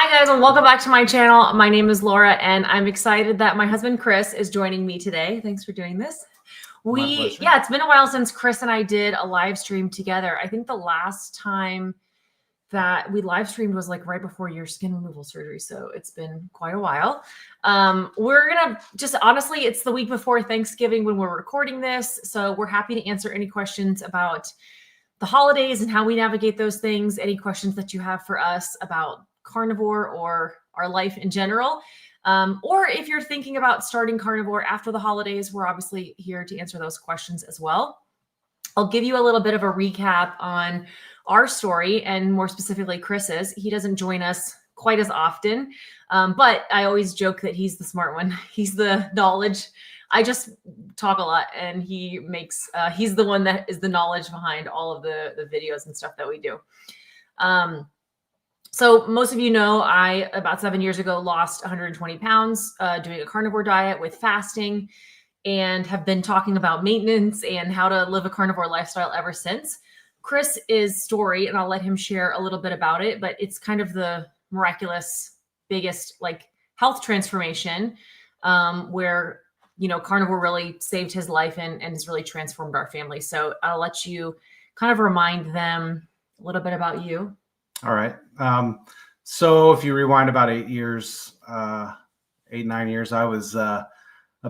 Hi guys, and welcome back to my channel. My name is Laura, and I'm excited that my husband Chris is joining me today. Thanks for doing this. It's been a while since Chris and I did a live stream together. I think the last time that we live streamed was like right before your skin removal surgery, so it's been quite a while. We're gonna just honestly, it's the week before Thanksgiving when we're recording this, so we're happy to answer any questions about the holidays and how we navigate those things. Any questions that you have for us about carnivore or our life in general. Or if you're thinking about starting carnivore after the holidays, we're obviously here to answer those questions as well. I'll give you a little bit of a recap on our story and more specifically Chris's. He doesn't join us quite as often, but I always joke that he's the smart one. He's the knowledge. I just talk a lot, and he makes, he's the one that is the knowledge behind all of the videos and stuff that we do. So most of you know, I, about 7 years ago, lost 120 pounds doing a carnivore diet with fasting, and have been talking about maintenance and how to live a carnivore lifestyle ever since. Chris's story, and I'll let him share a little bit about it, but it's kind of the miraculous, biggest like health transformation where, you know, carnivore really saved his life and has really transformed our family. So I'll let you kind of remind them a little bit about you. All right. So if you rewind about 8 years, 9 years, I was a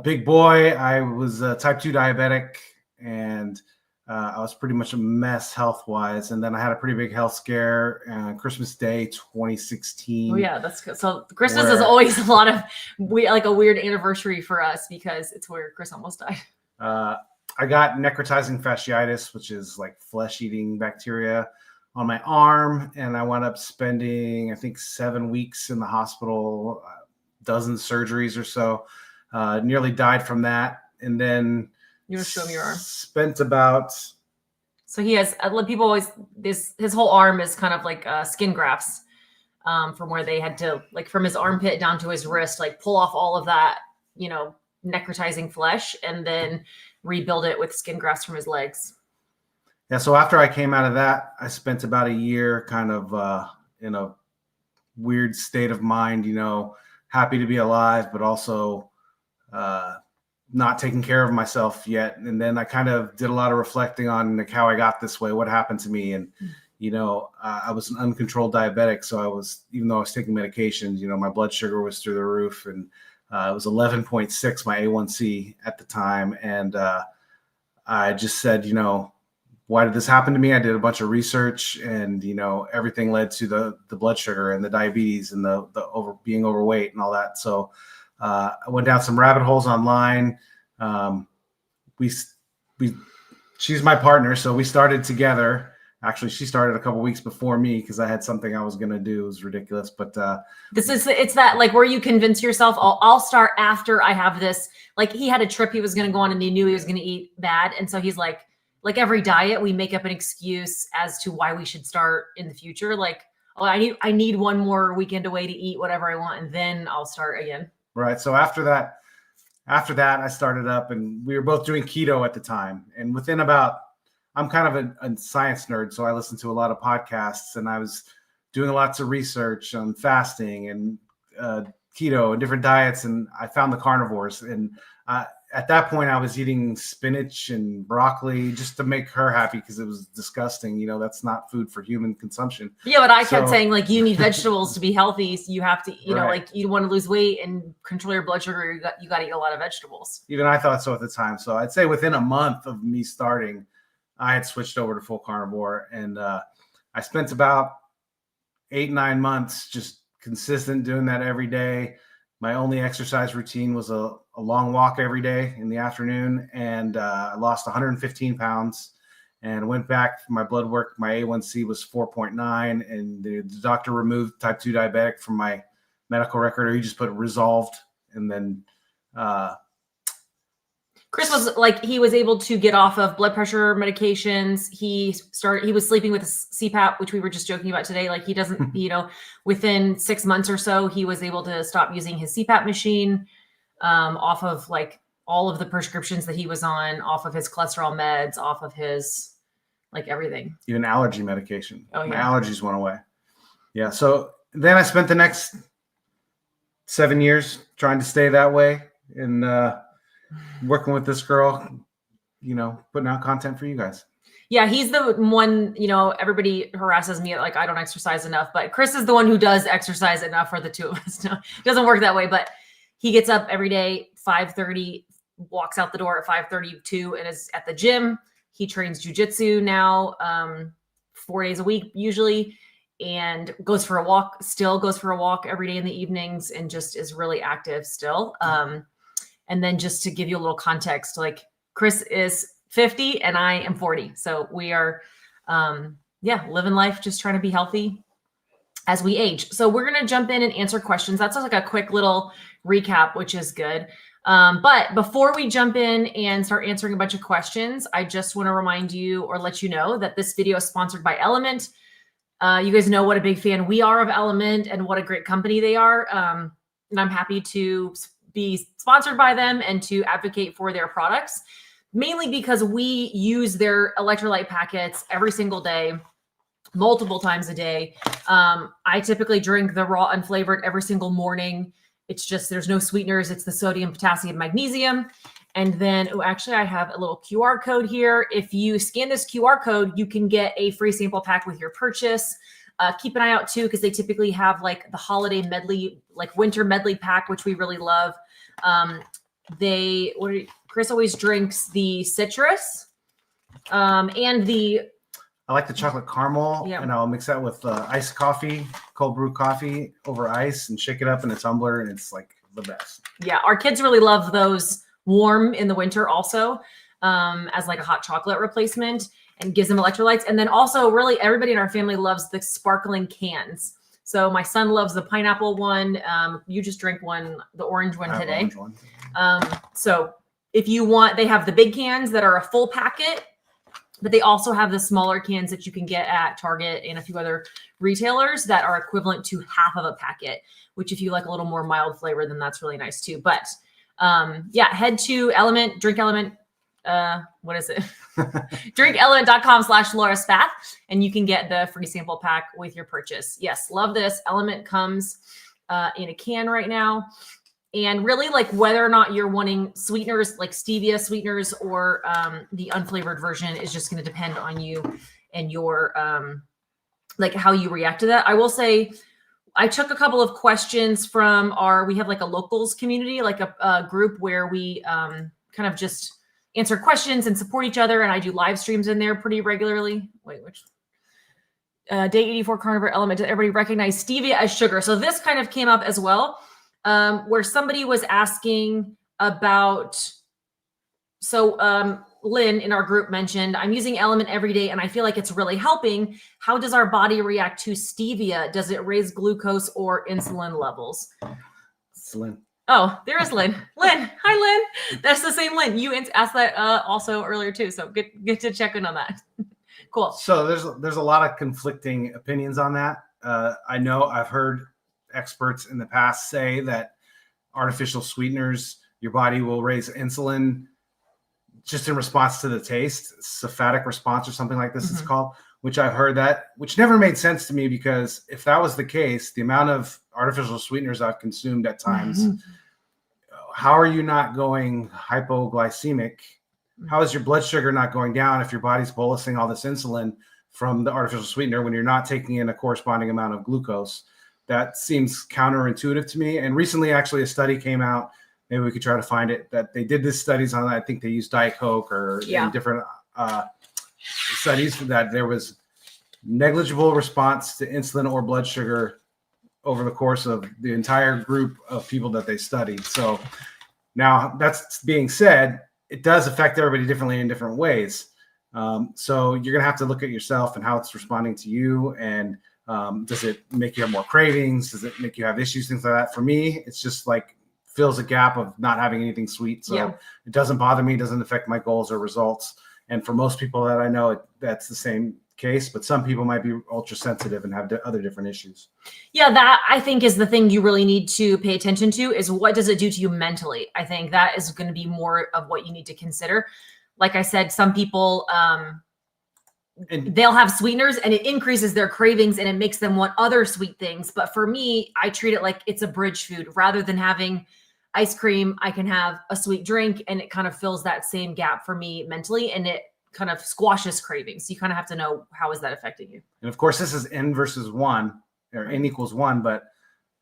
big boy. I was type 2 diabetic, and I was pretty much a mess health-wise. And then I had a pretty big health scare Christmas Day 2016. Oh yeah, that's good. So Christmas is always a lot of like a weird anniversary for us because it's where Chris almost died. I got necrotizing fasciitis, which is like flesh-eating bacteria on my arm, and I wound up spending, I think, 7 weeks in the hospital, dozen surgeries or so. Nearly died from that, and then you want to show him your arm? Spent about. So he has. People always his whole arm is kind of like skin grafts from where they had to, like, from his armpit down to his wrist, like pull off all of that, you know, necrotizing flesh, and then rebuild it with skin grafts from his legs. Yeah, so after I came out of that, I spent about a year kind of in a weird state of mind, you know, happy to be alive, but also not taking care of myself yet. And then I kind of did a lot of reflecting on like how I got this way, what happened to me. And, you know, I was an uncontrolled diabetic. So I was, even though I was taking medications, you know, my blood sugar was through the roof, and it was 11.6, my A1C at the time. And I just said, you know, why did this happen to me? I did a bunch of research, and, you know, everything led to the blood sugar and the diabetes and the being overweight and all that. So I went down some rabbit holes online. She's my partner, so we started together. Actually, she started a couple weeks before me because I had something I was going to do. It was ridiculous, but it's that, like, where you convince yourself, I'll start after I have this. Like, he had a trip he was going to go on, and he knew he was going to eat bad, and so he's like every diet, we make up an excuse as to why we should start in the future. Like, oh, I need one more weekend away to eat whatever I want, and then I'll start again. Right. So after that, I started up, and we were both doing keto at the time. And within about, I'm kind of a science nerd, so I listened to a lot of podcasts, and I was doing lots of research on fasting and keto and different diets, and I found the carnivores. And at that point, I was eating spinach and broccoli just to make her happy because it was disgusting. You know, that's not food for human consumption. Yeah, but I kept saying, like, you need vegetables to be healthy. So you have to, you know, like, you want to lose weight and control your blood sugar, you got to eat a lot of vegetables. Even I thought so at the time. So I'd say within a month of me starting, I had switched over to full carnivore, and I spent about 8-9 months just consistent doing that every day. My only exercise routine was a long walk every day in the afternoon, and I lost 115 pounds and went back for my blood work. My A1C was 4.9, and the doctor removed type 2 diabetic from my medical record, or he just put resolved. And then Chris was like, he was able to get off of blood pressure medications. He was sleeping with a CPAP, which we were just joking about today. Like, he doesn't, you know, within 6 months or so, he was able to stop using his CPAP machine, off of like all of the prescriptions that he was on, off of his cholesterol meds, off of his, like, everything. Even allergy medication. Oh, yeah. My allergies went away. Yeah. So then I spent the next 7 years trying to stay that way and working with this girl, putting out content for you guys. Yeah, he's the one, everybody harasses me like I don't exercise enough, but Chris is the one who does exercise enough for the two of us. No, it doesn't work that way, but he gets up every day, 5:30, walks out the door at 5:32 and is at the gym. He trains jujitsu now 4 days a week usually, and goes for a walk every day in the evenings and just is really active still. And then just to give you a little context, like Chris is 50 and I am 40. So we are, living life, just trying to be healthy as we age. So we're going to jump in and answer questions. That's like a quick little recap, which is good. But before we jump in and start answering a bunch of questions, I just want to remind you or let you know that this video is sponsored by Element. You guys know what a big fan we are of Element and what a great company they are. And I'm happy to be sponsored by them and to advocate for their products, mainly because we use their electrolyte packets every single day, multiple times a day. I typically drink the raw unflavored every single morning. It's just, there's no sweeteners. It's the sodium, potassium, magnesium. And then, actually I have a little QR code here. If you scan this QR code, you can get a free sample pack with your purchase. Keep an eye out too, because they typically have like the holiday medley, like winter medley pack, which we really love. Chris always drinks the citrus, and I like the chocolate caramel, and I'll mix that with iced coffee, cold brew coffee over ice, and shake it up in a tumbler, and it's like the best. Yeah, our kids really love those warm in the winter also, as like a hot chocolate replacement, and gives them electrolytes. And then also really everybody in our family loves the sparkling cans. So my son loves the pineapple one. You just drink the orange one today. Orange one. So if you want, they have the big cans that are a full packet, but they also have the smaller cans that you can get at Target and a few other retailers that are equivalent to half of a packet, which if you like a little more mild flavor, then that's really nice too. But head to Element, drink Element. What is it? drinkelement.com/LAURAESPATH, and you can get the free sample pack with your purchase. Yes, love this. Element comes in a can right now. And really, like, whether or not you're wanting sweeteners like stevia sweeteners or the unflavored version is just going to depend on you and your like how you react to that. I will say I took a couple of questions from we have like a locals community, like a group where we kind of just answer questions and support each other. And I do live streams in there pretty regularly. Wait, which day 84 Carnivore Element? Did everybody recognize stevia as sugar? So this kind of came up as well. Where somebody was asking about, Lynn in our group mentioned, I'm using Element every day and I feel like it's really helping. How does our body react to stevia? Does it raise glucose or insulin levels? It's Lynn. Oh, there is Lynn. Lynn, hi Lynn. That's the same Lynn. You asked that also earlier too, so get to check in on that. Cool. So there's a lot of conflicting opinions on that. I know I've heard experts in the past say that artificial sweeteners, your body will raise insulin just in response to the taste, cephatic response or something like this, it's called, which I've heard that, which never made sense to me, because if that was the case, the amount of artificial sweeteners I've consumed at times, how are you not going hypoglycemic? How is your blood sugar not going down if your body's bolusing all this insulin from the artificial sweetener when you're not taking in a corresponding amount of glucose? That seems counterintuitive to me. And recently, actually, a study came out, maybe we could try to find it, that they did this studies on, I think they used Diet Coke or in different studies, that there was negligible response to insulin or blood sugar over the course of the entire group of people that they studied. So now, that's being said, it does affect everybody differently in different ways. So you're going to have to look at yourself and how it's responding to you, and does it make you have more cravings? Does it make you have issues, things like that? For me, it's just like fills a gap of not having anything sweet. So it doesn't bother me, doesn't affect my goals or results. And for most people that I know, that's the same case, but some people might be ultra sensitive and have other different issues. Yeah, that I think is the thing you really need to pay attention to, is what does it do to you mentally? I think that is going to be more of what you need to consider. Like I said, some people, they'll have sweeteners and it increases their cravings and it makes them want other sweet things. But for me, I treat it like it's a bridge food. Rather than having ice cream, I can have a sweet drink, and it kind of fills that same gap for me mentally, and it kind of squashes cravings. You kind of have to know, how is that affecting you? And of course, this is N versus 1, or N equals 1, but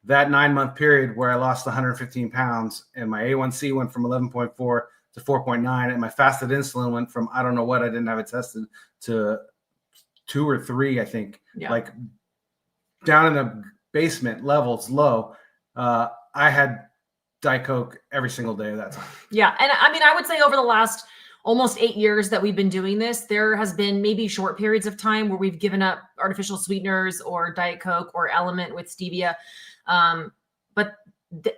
that 9-month period where I lost 115 pounds and my A1C went from 11.4 to 4.9, and my fasted insulin went from, I don't know what, I didn't have it tested, to 2 or 3, I think, like down in the basement levels, low. I had Diet Coke every single day of that time. Yeah. And I mean, I would say over the last almost 8 years that we've been doing this, there has been maybe short periods of time where we've given up artificial sweeteners or Diet Coke or Element with stevia. But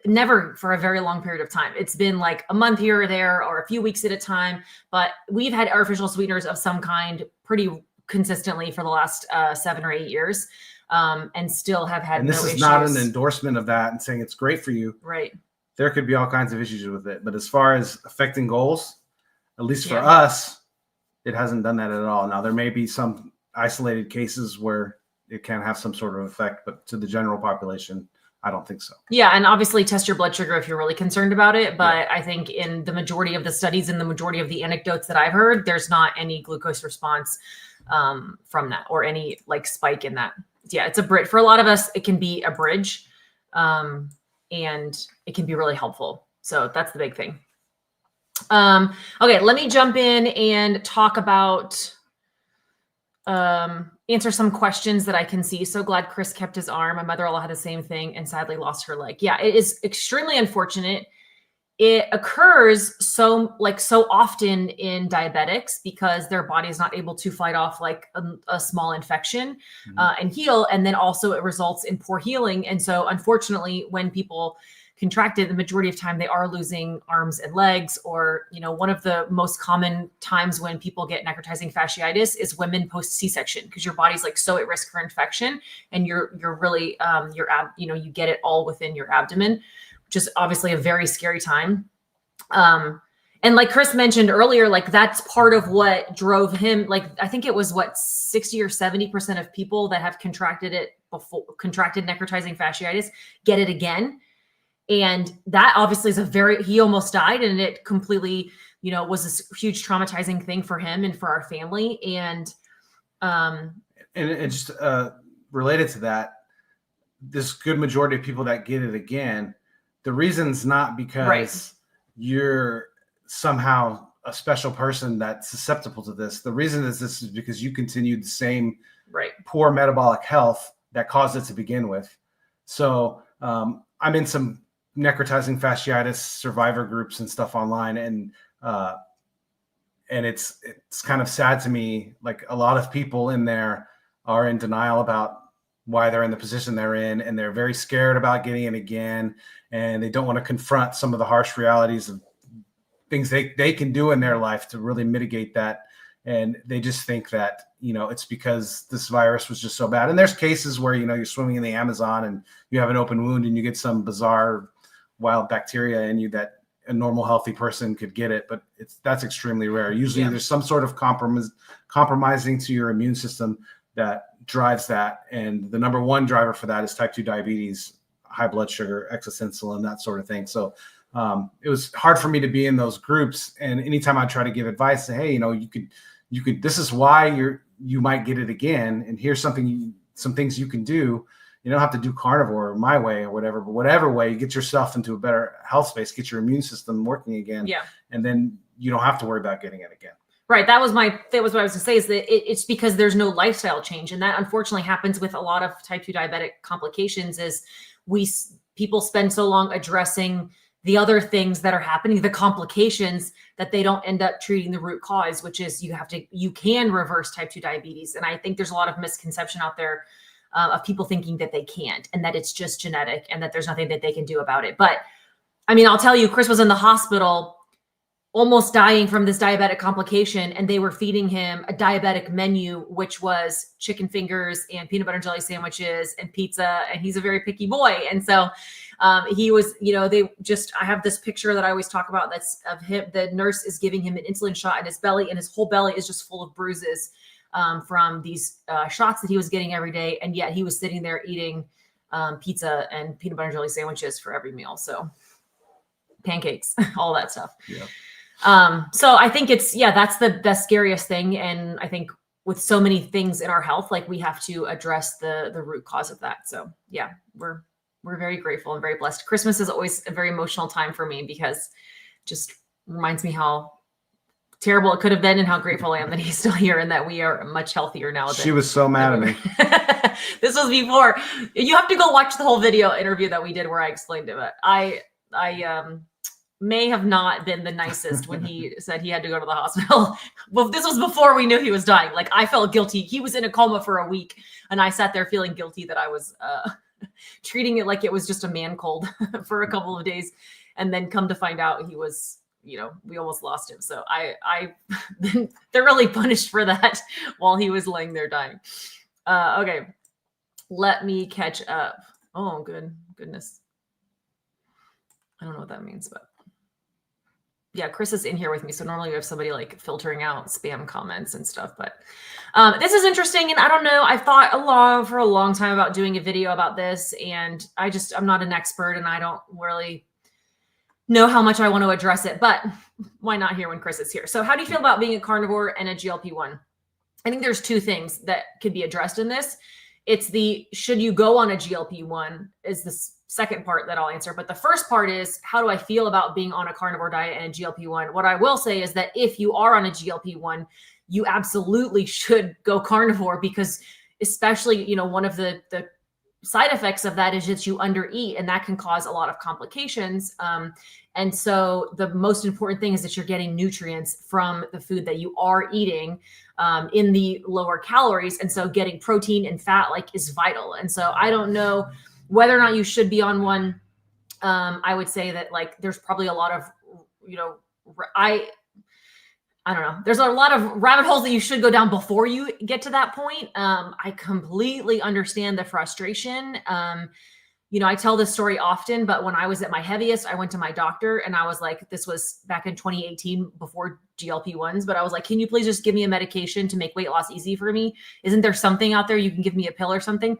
never for a very long period of time. It's been like a month here or there, or a few weeks at a time, but we've had artificial sweeteners of some kind pretty consistently for the last 7 or 8 years. And still have had no issues. And this is not an endorsement of that and saying it's great for you. Right. There could be all kinds of issues with it. But as far as affecting goals, at least for us, it hasn't done that at all. Now, there may be some isolated cases where it can have some sort of effect, but to the general population, I don't think so. Yeah. And obviously test your blood sugar if you're really concerned about it. But I think in the majority of the studies and the majority of the anecdotes that I've heard, there's not any glucose response from that, or any like spike in that. Yeah, it's a bridge. For a lot of us, it can be a bridge, and it can be really helpful. So that's the big thing. Okay, let me jump in and talk about, answer some questions that I can see. So glad Chris kept his arm. My mother-in-law had the same thing and sadly lost her leg. Yeah, it is extremely unfortunate. It occurs so often in diabetics because their body is not able to fight off like a small infection and heal. And then also it results in poor healing. And so unfortunately, when people contract it, the majority of time they are losing arms and legs. Or, you know, one of the most common times when people get necrotizing fasciitis is women post C-section, because your body's like so at risk for infection, and you're really you get it all within your abdomen, which is obviously a very scary time. And like Chris mentioned earlier, like that's part of what drove him. Like, I think it was 60 or 70% of people that have contracted necrotizing fasciitis get it again. And that obviously is he almost died, and it completely, was this huge traumatizing thing for him and for our family. And just related to that, this good majority of people that get it again, the reason's not because you're somehow a special person that's susceptible to this. The reason is because you continued the same poor metabolic health that caused it to begin with. So I'm in some necrotizing fasciitis survivor groups and stuff online, and it's kind of sad to me. Like, a lot of people in there are in denial about why they're in the position they're in, and they're very scared about getting it again, and they don't want to confront some of the harsh realities of things they can do in their life to really mitigate that. And they just think that, it's because this virus was just so bad. And there's cases where, you're swimming in the Amazon and you have an open wound and you get some bizarre wild bacteria in you that a normal healthy person could get it, but that's extremely rare. Usually there's some sort of compromising to your immune system that drives that. And the number one driver for that is type 2 diabetes, high blood sugar, excess insulin, that sort of thing. So it was hard for me to be in those groups. And anytime I try to give advice, say, hey, you could, this is why you might get it again. And here's some things you can do. You don't have to do carnivore or my way or whatever, but whatever way, you get yourself into a better health space, get your immune system working again. Yeah. And then you don't have to worry about getting it again. Right. That was what I was going to say, is that it's because there's no lifestyle change. And that unfortunately happens with a lot of type 2 diabetic complications, is people spend so long addressing the other things that are happening, the complications, that they don't end up treating the root cause, which is you can reverse type 2 diabetes. And I think there's a lot of misconception out there of people thinking that they can't, and that it's just genetic and that there's nothing that they can do about it. But I mean, I'll tell you, Chris was in the hospital almost dying from this diabetic complication, and they were feeding him a diabetic menu, which was chicken fingers and peanut butter and jelly sandwiches and pizza. And he's a very picky boy. And so he was, I have this picture that I always talk about that's of him. The nurse is giving him an insulin shot in his belly, and his whole belly is just full of bruises from these shots that he was getting every day. And yet he was sitting there eating pizza and peanut butter and jelly sandwiches for every meal. So pancakes, all that stuff. Yeah. So I think that's the scariest thing. And I think with so many things in our health, like we have to address the root cause of that. So yeah, we're very grateful and very blessed. Christmas is always a very emotional time for me because just reminds me how terrible it could have been and how grateful I am that he's still here and that we are much healthier now. She was so mad at me. This was before. You have to go watch the whole video interview that we did where I explained it. But I may have not been the nicest when he said he had to go to the hospital. Well, this was before we knew he was dying. Like I felt guilty. He was in a coma for a week and I sat there feeling guilty that I was treating it like it was just a man cold for a couple of days. And then come to find out he was, we almost lost him. So I been thoroughly punished for that while he was laying there dying. Okay. Let me catch up. Oh, goodness. I don't know what that means, but yeah, Chris is in here with me. So normally we have somebody like filtering out spam comments and stuff, but this is interesting. And I don't know, I've thought for a long time about doing a video about this, and I'm not an expert and I don't really know how much I want to address it, but why not here when Chris is here? So how do you feel about being a carnivore and a GLP-1? I think there's two things that could be addressed in this. It's should you go on a GLP-1 is the second part that I'll answer. But the first part is, how do I feel about being on a carnivore diet and a GLP-1? What I will say is that if you are on a GLP-1, you absolutely should go carnivore, because especially, one of the side effects of that is that you undereat, and that can cause a lot of complications. And so the most important thing is that you're getting nutrients from the food that you are eating in the lower calories. And so getting protein and fat is vital. And so I don't know whether or not you should be on one. I would say that there's probably a lot of, I don't know. There's a lot of rabbit holes that you should go down before you get to that point. I completely understand the frustration. I tell this story often, but when I was at my heaviest, I went to my doctor and I was like, this was back in 2018 before GLP-1s, but I was like, can you please just give me a medication to make weight loss easy for me? Isn't there something out there you can give me a pill or something?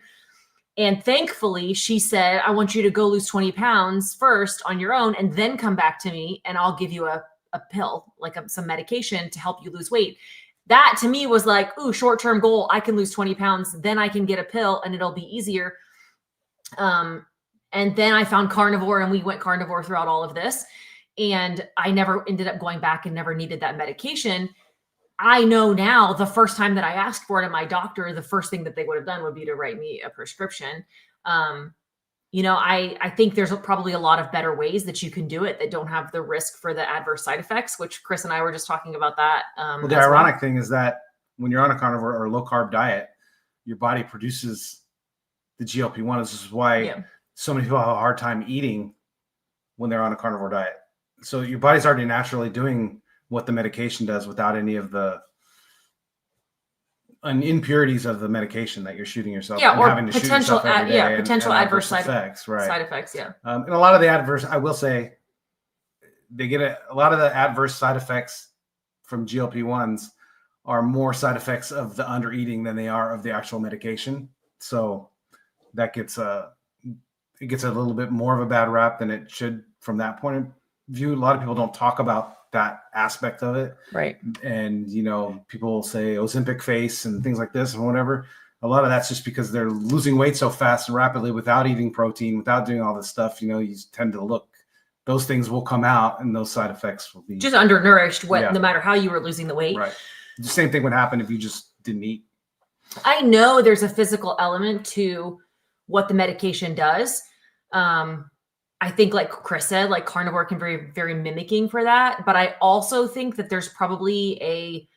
And thankfully she said, I want you to go lose 20 pounds first on your own and then come back to me and I'll give you a pill, some medication to help you lose weight. That to me was like, ooh, short-term goal. I can lose 20 pounds. Then I can get a pill and it'll be easier. And then I found carnivore and we went carnivore throughout all of this. And I never ended up going back and never needed that medication. I know now the first time that I asked for it at my doctor, the first thing that they would have done would be to write me a prescription. I think there's probably a lot of better ways that you can do it that don't have the risk for the adverse side effects, which Chris and I were just talking about that. Well, the ironic thing is that when you're on a carnivore or low carb diet, your body produces the GLP-1. This is why so many people have a hard time eating when they're on a carnivore diet. So your body's already naturally doing what the medication does without any of the impurities of the medication that you're shooting yourself. Yeah, and or having to potential, shoot yourself every day potential and adverse side effects, right? Side effects, yeah. And a lot of the adverse, I will say, they get a lot of the adverse side effects from GLP-1s are more side effects of the undereating than they are of the actual medication. So that gets it gets a little bit more of a bad rap than it should from that point of view. A lot of people don't talk about that aspect of it. Right. And, people say Ozempic face and things like this and whatever. A lot of that's just because they're losing weight so fast and rapidly without eating protein, without doing all this stuff. You tend to look, those things will come out and those side effects will be just undernourished no matter how you were losing the weight. Right. The same thing would happen if you just didn't eat. I know there's a physical element to what the medication does. I think like Chris said, carnivore can be very, very mimicking for that. But I also think that there's probably a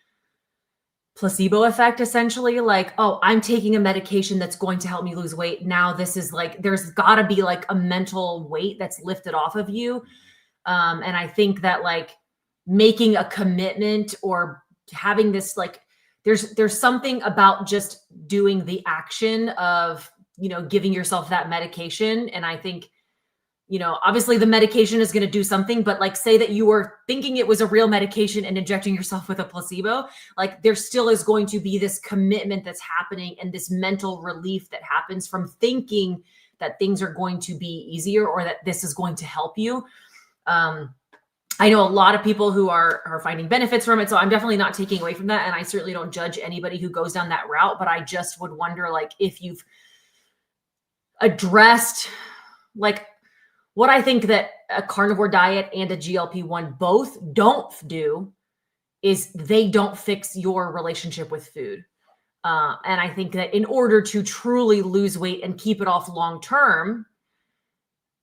placebo effect, essentially. Oh, I'm taking a medication that's going to help me lose weight. Now this is there's gotta be a mental weight that's lifted off of you. And I think that making a commitment or having this, there's something about just doing the action of, giving yourself that medication. And I think obviously the medication is going to do something, but like say that you were thinking it was a real medication and injecting yourself with a placebo, like there still is going to be this commitment that's happening and this mental relief that happens from thinking that things are going to be easier or that this is going to help you. I know a lot of people who are finding benefits from it. So I'm definitely not taking away from that. And I certainly don't judge anybody who goes down that route, but I just would wonder like if you've addressed like what I think that a carnivore diet and a GLP-1 both don't do is they don't fix your relationship with food. And I think that in order to truly lose weight and keep it off long-term,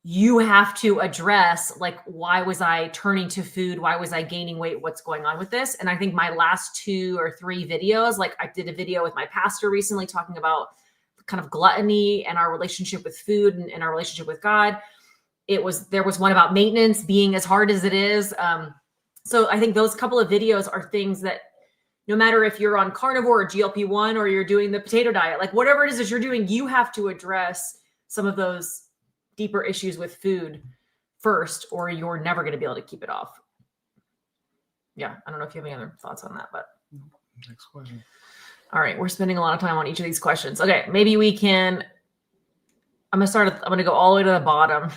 you have to address like, why was I turning to food? Why was I gaining weight? What's going on with this? And I think my last 2 or 3 videos, like I did a video with my pastor recently talking about kind of gluttony and our relationship with food and our relationship with God. There was one about maintenance being as hard as it is. So I think those couple of videos are things that no matter if you're on carnivore or GLP-1 or you're doing the potato diet, like whatever it is that you're doing, you have to address some of those deeper issues with food first, or you're never going to be able to keep it off. Yeah. I don't know if you have any other thoughts on that, but next question. All right. We're spending a lot of time on each of these questions. Okay. Maybe we can, I'm going to go all the way to the bottom.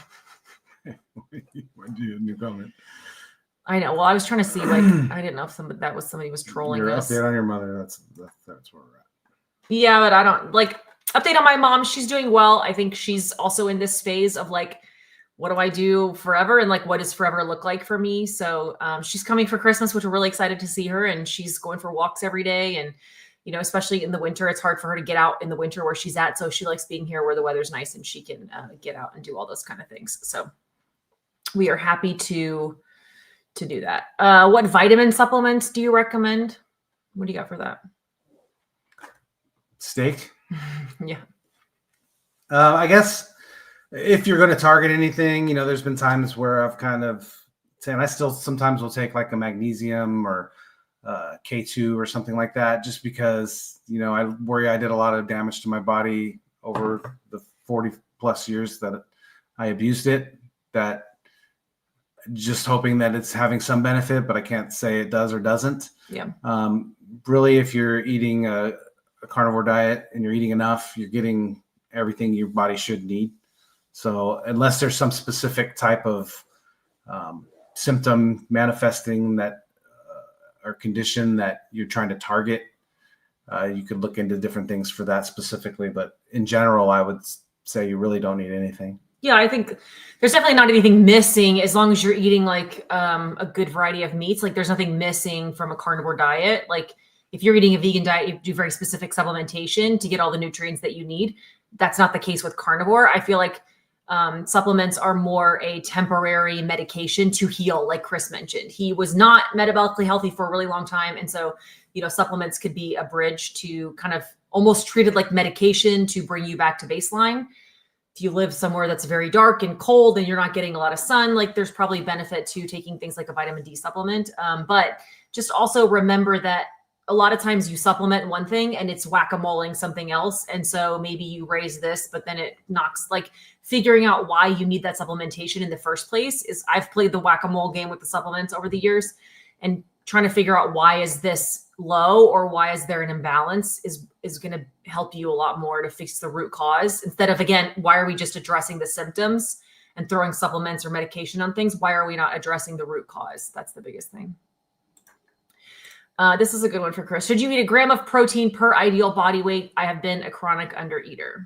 When do you have a new comment? I know. Well, I was trying to see, like, I didn't know if somebody was trolling Your us. update on your mother. That's where we're at. Yeah, but I don't like update on my mom. She's doing well. I think she's also in this phase of like, what do I do forever? And like, what does forever look like for me? So she's coming for Christmas, which we're really excited to see her. And she's going for walks every day. And, especially in the winter, it's hard for her to get out in the winter where she's at. So she likes being here where the weather's nice and she can get out and do all those kind of things. So we are happy to do that. What vitamin supplements do you recommend? What do you got for that? Steak. Yeah. I guess if you're going to target anything, there's been times where I've kind of, and I still sometimes will take like a magnesium or K2 or something like that, just because, I worry I did a lot of damage to my body over the 40 plus years that I abused it, that just hoping that it's having some benefit, but I can't say it does or doesn't. Yeah. Really, if you're eating a carnivore diet and you're eating enough, you're getting everything your body should need. So unless there's some specific type of symptom manifesting that or condition that you're trying to target, you could look into different things for that specifically. But in general, I would say you really don't need anything. Yeah, I think there's definitely not anything missing as long as you're eating like a good variety of meats. Like there's nothing missing from a carnivore diet. Like if you're eating a vegan diet, you do very specific supplementation to get all the nutrients that you need. That's not the case with carnivore. I feel like supplements are more a temporary medication to heal, like Chris mentioned. He was not metabolically healthy for a really long time. And so, supplements could be a bridge to kind of almost treated like medication to bring you back to baseline. If you live somewhere that's very dark and cold and you're not getting a lot of sun, like there's probably benefit to taking things like a vitamin D supplement. But just also remember that a lot of times you supplement one thing and it's whack-a-moling something else. And so maybe you raise this, but then it knocks, like figuring out why you need that supplementation in the first place is, I've played the whack-a-mole game with the supplements over the years, and trying to figure out why is this low or why is there an imbalance is going to help you a lot more to fix the root cause, instead of, again, why are we just addressing the symptoms and throwing supplements or medication on things? Why are we not addressing the root cause? That's the biggest thing. This is a good one for Chris. Should you eat a gram of protein per ideal body weight? I have been a chronic undereater.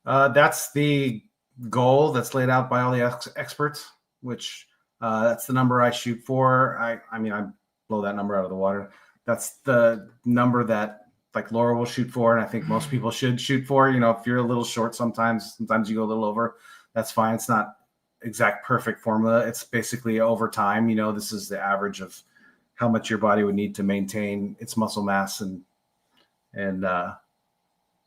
That's the goal that's laid out by all the experts, which that's the number I shoot for. I mean, I blow that number out of the water. That's the number that like Laura will shoot for. And I think most people should shoot for, if you're a little short, sometimes you go a little over, that's fine. It's not exact perfect formula. It's basically over time, this is the average of how much your body would need to maintain its muscle mass and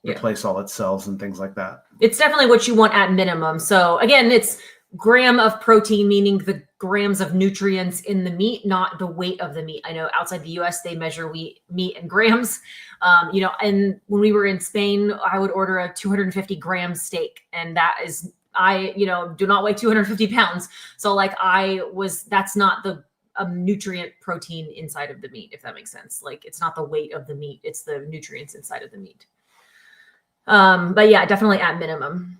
replace all its cells and things like that. It's definitely what you want at minimum. So again, it's gram of protein, meaning the grams of nutrients in the meat, not the weight of the meat. I know outside the US, they measure meat in grams. And when we were in Spain, I would order a 250 gram steak, and that is I, do not weigh 250 pounds. So like that's not the nutrient protein inside of the meat, if that makes sense. Like it's not the weight of the meat, it's the nutrients inside of the meat. But yeah, definitely at minimum.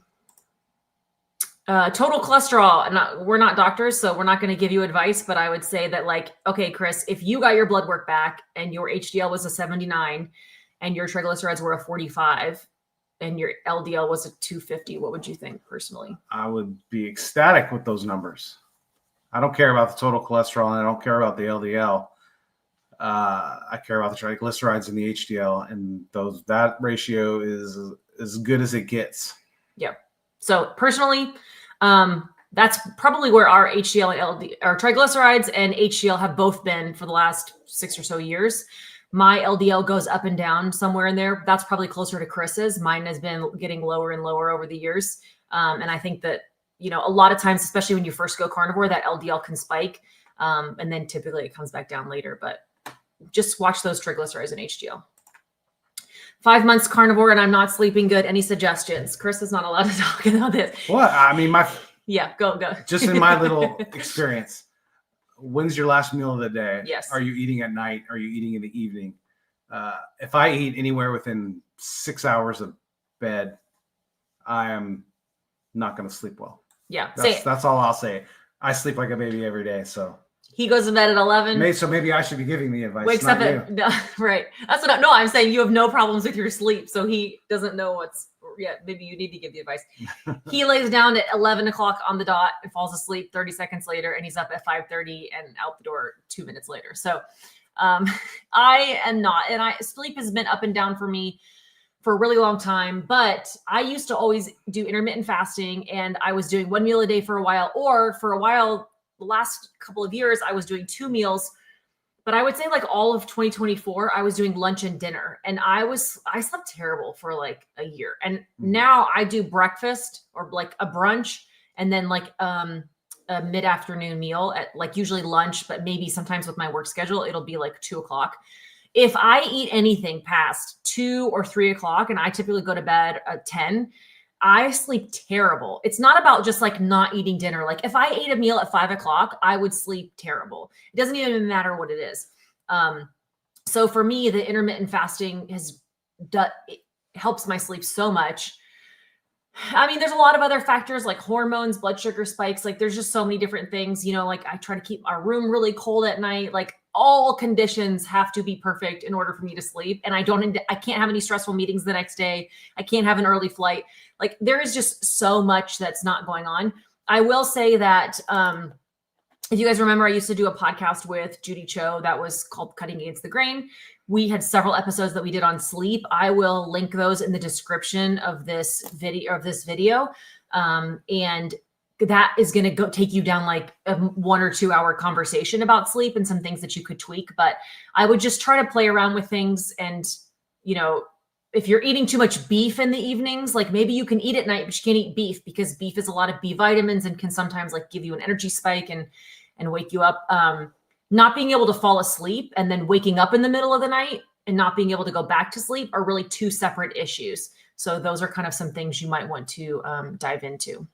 Total cholesterol. We're not doctors, so we're not going to give you advice, but I would say that like, okay, Chris, if you got your blood work back and your HDL was a 79 and your triglycerides were a 45 and your LDL was a 250, what would you think personally? I would be ecstatic with those numbers. I don't care about the total cholesterol and I don't care about the LDL. I care about the triglycerides and the HDL, and that ratio is as good as it gets. Yep. So personally, that's probably where our HDL and our triglycerides and HDL have both been for the last 6 or so years. My LDL goes up and down somewhere in there. That's probably closer to Chris's. Mine has been getting lower and lower over the years. And I think that, a lot of times, especially when you first go carnivore, that LDL can spike. And then typically it comes back down later, but just watch those triglycerides and HDL. 5 months carnivore and I'm not sleeping good. Any suggestions? Chris is not allowed to talk about this. Well, I mean, yeah, go. Just in my little experience, when's your last meal of the day? Yes. Are you eating at night? Are you eating in the evening? If I eat anywhere within 6 hours of bed, I am not going to sleep well. Yeah. That's all I'll say. I sleep like a baby every day. So he goes to bed at 11. So maybe I should be giving the advice. Wakes up at right. That's what I'm saying. You have no problems with your sleep. So he doesn't know maybe you need to give the advice. He lays down at 11 o'clock on the dot and falls asleep 30 seconds later. And he's up at 5:30 and out the door 2 minutes later. So I am not, and sleep has been up and down for me for a really long time, but I used to always do intermittent fasting and I was doing 1 meal a day for a while, or for a while, the last couple of years, I was doing 2 meals, but I would say like all of 2024, I was doing lunch and dinner, and I slept terrible for like a year. And now I do breakfast or like a brunch and then like a mid-afternoon meal at like usually lunch, but maybe sometimes with my work schedule, it'll be like 2 o'clock. If I eat anything past 2 or 3 o'clock, and I typically go to bed at 10, I sleep terrible. It's not about just like not eating dinner. Like if I ate a meal at 5 o'clock, I would sleep terrible. It doesn't even matter what it is. So for me, the intermittent fasting it helps my sleep so much. I mean, there's a lot of other factors like hormones, blood sugar spikes. Like there's just so many different things, like I try to keep our room really cold at night. Like all conditions have to be perfect in order for me to sleep. And I can't have any stressful meetings the next day. I can't have an early flight. Like there is just so much that's not going on. I will say that, if you guys remember, I used to do a podcast with Judy Cho that was called Cutting Against the Grain. We had several episodes that we did on sleep. I will link those in the description of this video. And that is going to take you down like a 1 or 2 hour conversation about sleep and some things that you could tweak. But I would just try to play around with things. And, if you're eating too much beef in the evenings, like maybe you can eat at night, but you can't eat beef because beef is a lot of B vitamins and can sometimes like give you an energy spike and wake you up. Not being able to fall asleep and then waking up in the middle of the night and not being able to go back to sleep are really two separate issues. So those are kind of some things you might want to dive into.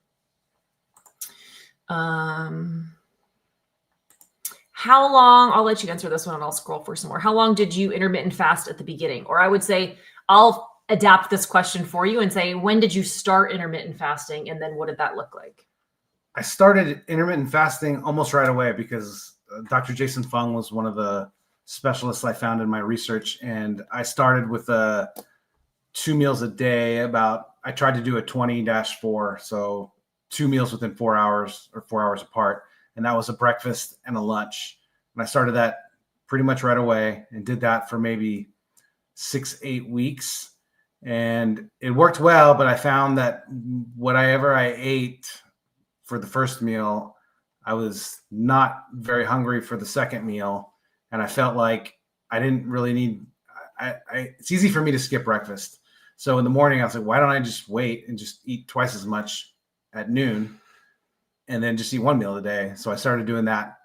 How long, I'll let you answer this one and I'll scroll for some more. How long did you intermittent fast at the beginning? Or I would say, I'll adapt this question for you and say, when did you start intermittent fasting? And then what did that look like? I started intermittent fasting almost right away because Dr. Jason Fung was one of the specialists I found in my research. And I started with 2 meals a day. I tried to do a 20-4. So 2 meals within 4 hours or 4 hours apart. And that was a breakfast and a lunch. And I started that pretty much right away and did that for maybe 6-8 weeks. And it worked well, but I found that whatever I ate for the first meal, I was not very hungry for the second meal. And I felt like I didn't really need, it's easy for me to skip breakfast. So in the morning, I was like, why don't I just wait and just eat twice as much at noon and then just eat 1 meal a day? So I started doing that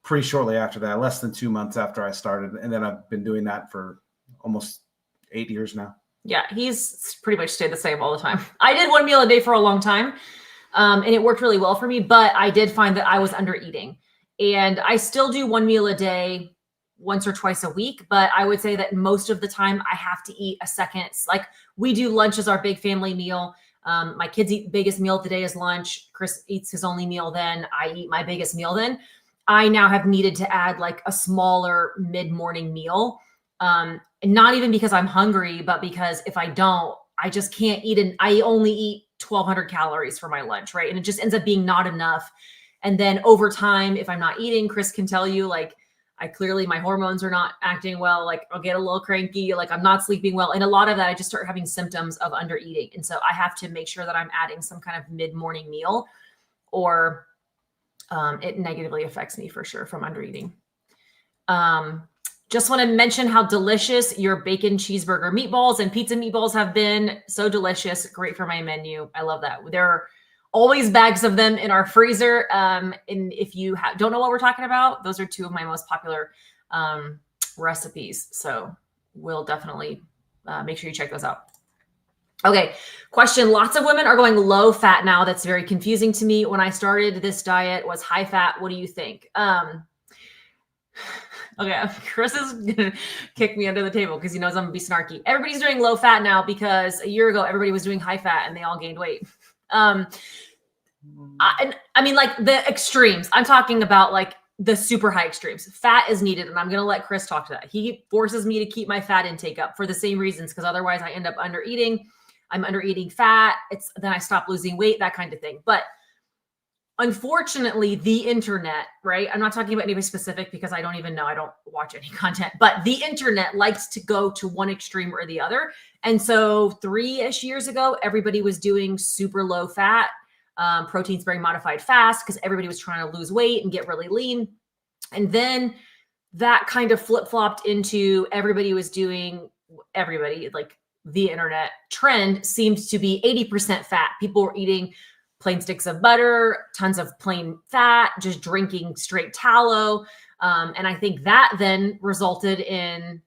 pretty shortly after that, less than 2 months after I started. And then I've been doing that for almost 8 years now. Yeah, he's pretty much stayed the same all the time. I did 1 meal a day for a long time. And it worked really well for me, but I did find that I was under eating, and I still do one meal a day, once or twice a week. But I would say that most of the time I have to eat a second. Like, we do lunch as our big family meal. My kids eat biggest meal of the day as lunch. Chris eats his only meal then. I eat my biggest meal then. I now have needed to add like a smaller mid-morning meal. And not even because I'm hungry, but because if I don't, I just can't eat. And I only eat 1,200 calories for my lunch, right? And it just ends up being not enough. And then over time, if I'm not eating, Chris can tell you, like, my hormones are not acting well. Like, I'll get a little cranky, like I'm not sleeping well. And a lot of that, I just start having symptoms of under eating. And so I have to make sure that I'm adding some kind of mid-morning meal, or it negatively affects me for sure from under eating. Just want to mention how delicious your bacon cheeseburger meatballs and pizza meatballs have been. So delicious. Great for my menu. I love that. There are always bags of them in our freezer. And if you don't know what we're talking about, those are two of my most popular recipes. So we'll definitely make sure you check those out. Okay, question. Lots of women are going low fat now. That's very confusing to me. When I started this diet, was high fat. What do you think? Okay, Chris is gonna kick me under the table because he knows I'm gonna be snarky. Everybody's doing low fat now because a year ago everybody was doing high fat and they all gained weight. I mean, like the extremes. I'm talking about like the super high extremes. Fat is needed, and I'm gonna let Chris talk to that. He forces me to keep my fat intake up for the same reasons, because otherwise I end up under eating. I'm under eating fat. Then I stop losing weight, that kind of thing. But unfortunately, the internet, right? I'm not talking about anybody specific because I don't even know. I don't watch any content, but the internet likes to go to one extreme or the other. And so 3-ish years ago, everybody was doing super low fat, protein sparing modified fast, because everybody was trying to lose weight and get really lean. And then that kind of flip-flopped into everybody, like the internet trend seemed to be 80% fat. People were eating plain sticks of butter, tons of plain fat, just drinking straight tallow. And I think that then resulted in,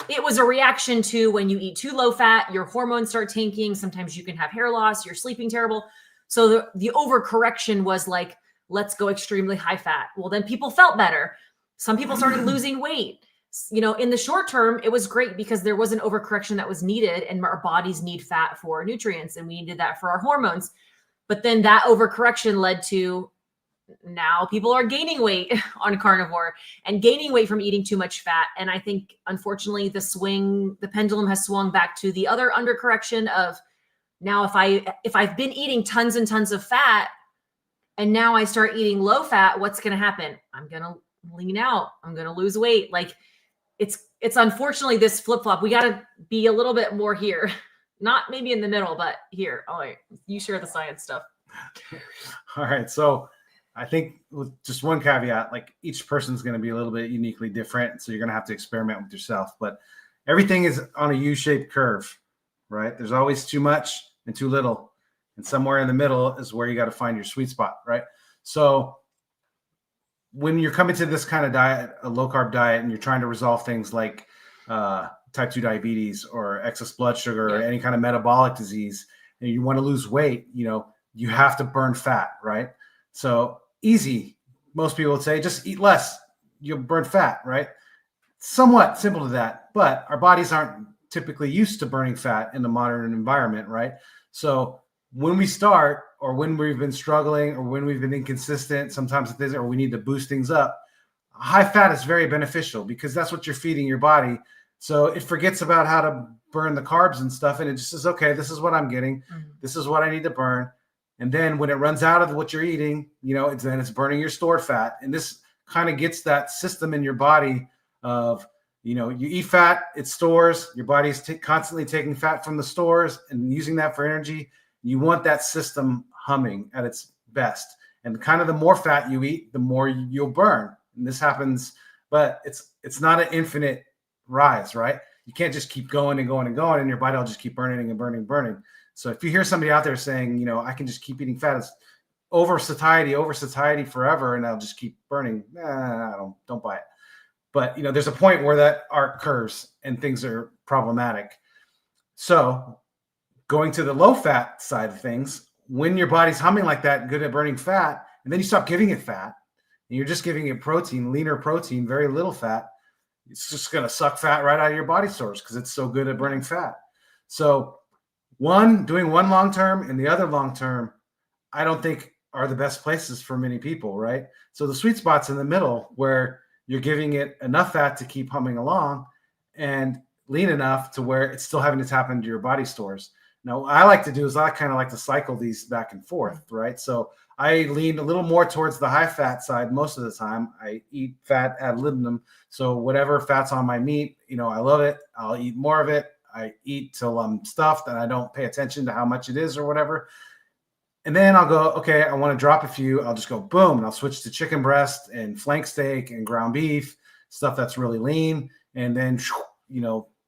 it was a reaction to when you eat too low fat, your hormones start tanking. Sometimes you can have hair loss, you're sleeping terrible. So the overcorrection was like, let's go extremely high fat. Well, then people felt better. Some people started losing weight. In the short term, it was great because there was an overcorrection that was needed, and our bodies need fat for nutrients, and we needed that for our hormones. But then that overcorrection led to, now people are gaining weight on carnivore and gaining weight from eating too much fat. And I think, unfortunately, the pendulum has swung back to the other undercorrection of, now if I've been eating tons and tons of fat and now I start eating low fat, what's going to happen? I'm going to lean out. I'm going to lose weight. Like, it's unfortunately this flip-flop. We got to be a little bit more here. Not maybe in the middle, but here. All right, you share the science stuff. All right. So I think with just one caveat, like each person's going to be a little bit uniquely different. So you're going to have to experiment with yourself. But everything is on a U-shaped curve, right? There's always too much and too little. And somewhere in the middle is where you got to find your sweet spot, right? So when you're coming to this kind of diet, a low-carb diet, and you're trying to resolve things like type 2 diabetes or excess blood sugar or any kind of metabolic disease, and you want to lose weight, you have to burn fat, right? So easy. Most people would say, just eat less. You'll burn fat, right? Somewhat simple to that, but our bodies aren't typically used to burning fat in the modern environment, right? So when we start, or when we've been struggling, or when we've been inconsistent, sometimes it is, or we need to boost things up, high fat is very beneficial because that's what you're feeding your body. So it forgets about how to burn the carbs and stuff. And it just says, okay, this is what I'm getting. This is what I need to burn. And then when it runs out of what you're eating, it's burning your stored fat. And this kind of gets that system in your body of, you eat fat, it stores, your body's constantly taking fat from the stores and using that for energy. You want that system humming at its best. And kind of the more fat you eat, the more you'll burn. And this happens, but it's not an infinite rise, right? You can't just keep going and going and going, and your body will just keep burning and burning and burning. So if you hear somebody out there saying, I can just keep eating fat, it's over satiety forever, and I'll just keep burning, don't buy it. But there's a point where that arc curves and things are problematic. So going to the low fat side of things, when your body's humming like that, good at burning fat, and then you stop giving it fat, and you're just giving it protein, leaner protein, very little fat, it's just going to suck fat right out of your body source because it's so good at burning fat. So doing one long term and the other long term, I don't think are the best places for many people, right? So the sweet spot's in the middle where you're giving it enough fat to keep humming along and lean enough to where it's still having to tap into your body stores. Now, what I like to do is I kind of like to cycle these back and forth, right? So I lean a little more towards the high fat side most of the time. I eat fat ad libitum. So whatever fat's on my meat, I love it. I'll eat more of it. I eat till I'm stuffed and I don't pay attention to how much it is or whatever. And then I'll go, okay, I want to drop a few. I'll just go boom, and I'll switch to chicken breast and flank steak and ground beef, stuff that's really lean. And then,